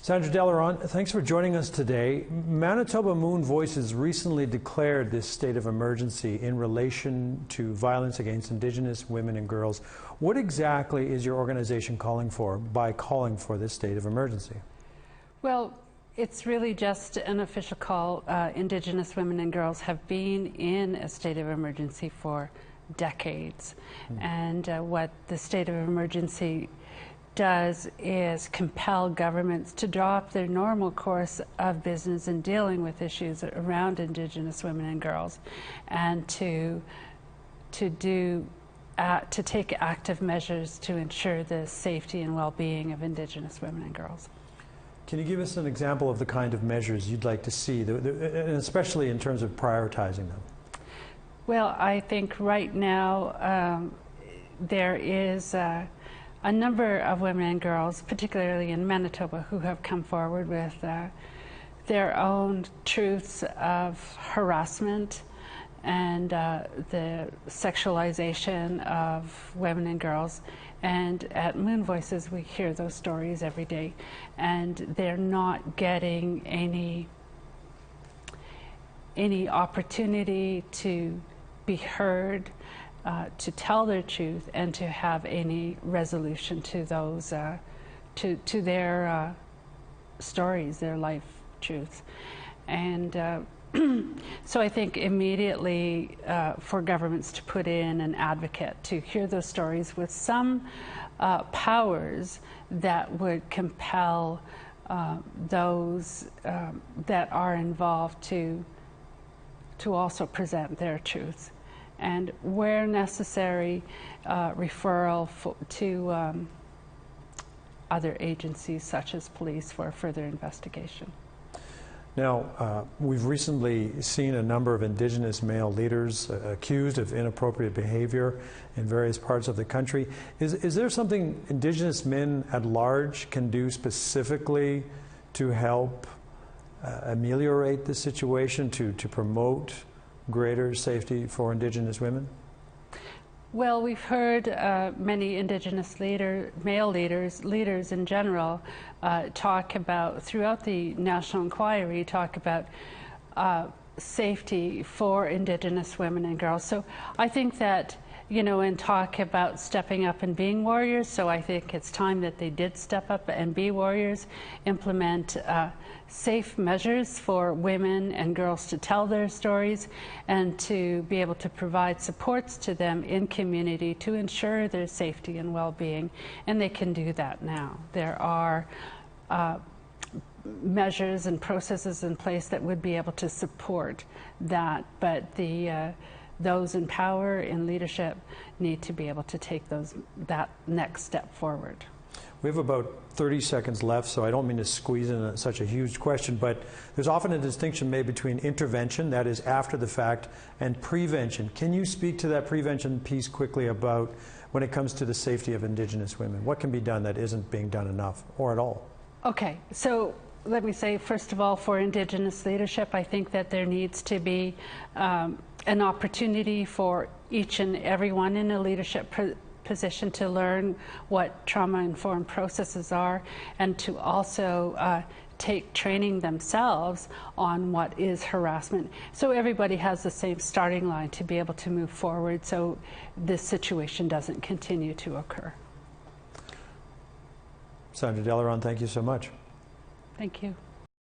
Sandra Delaronde, thanks for joining us today. Manitoba Moon Voices recently declared this state of emergency in relation to violence against Indigenous women and girls. What exactly is your organization calling for by calling for this state of emergency? Well, it's really just an official call. Indigenous women and girls have been in a state of emergency for decades. And what the state of emergency does is compel governments to drop their normal course of business in dealing with issues around Indigenous women and girls, and to take active measures to ensure the safety and well-being of Indigenous women and girls. Can you give us an example of the kind of measures you'd like to see, and especially in terms of prioritizing them? Well, I think right now there is a number of women and girls, particularly in Manitoba, who have come forward with their own truths of harassment and the sexualization of women and girls. And at Moon Voices, we hear those stories every day, and they're not getting any opportunity to be heard, to tell their truth, and to have any resolution to those, to their stories, their life truths. And so I think immediately for governments to put in an advocate to hear those stories with some powers that would compel those that are involved to also present their truths. And where necessary, referral to other agencies such as police for further investigation. Now, we've recently seen a number of Indigenous male leaders accused of inappropriate behavior in various parts of the country. Is there something Indigenous men at large can do specifically to help ameliorate the situation, to promote greater safety for Indigenous women? Well, we've heard many Indigenous male leaders in general, talk about, throughout the national inquiry, talk about safety for Indigenous women and girls. So I think that, you know, and talk about stepping up and being warriors. So I think it's time that they did step up and be warriors, implement safe measures for women and girls to tell their stories, and to be able to provide supports to them in community to ensure their safety and well-being. And they can do that now. There are measures and processes in place that would be able to support that, but those in power, in leadership, need to be able to take that next step forward. We have about 30 seconds left, so I don't mean to squeeze in such a huge question, but there's often a distinction made between intervention, that is after the fact, and prevention. Can you speak to that prevention piece quickly about when it comes to the safety of Indigenous women? What can be done that isn't being done enough or at all? Okay, so let me say, first of all, for Indigenous leadership, I think that there needs to be an opportunity for each and everyone in a leadership position to learn what trauma-informed processes are, and to also take training themselves on what is harassment. So everybody has the same starting line to be able to move forward, so this situation doesn't continue to occur. Sandra Delaronde, thank you so much. Thank you.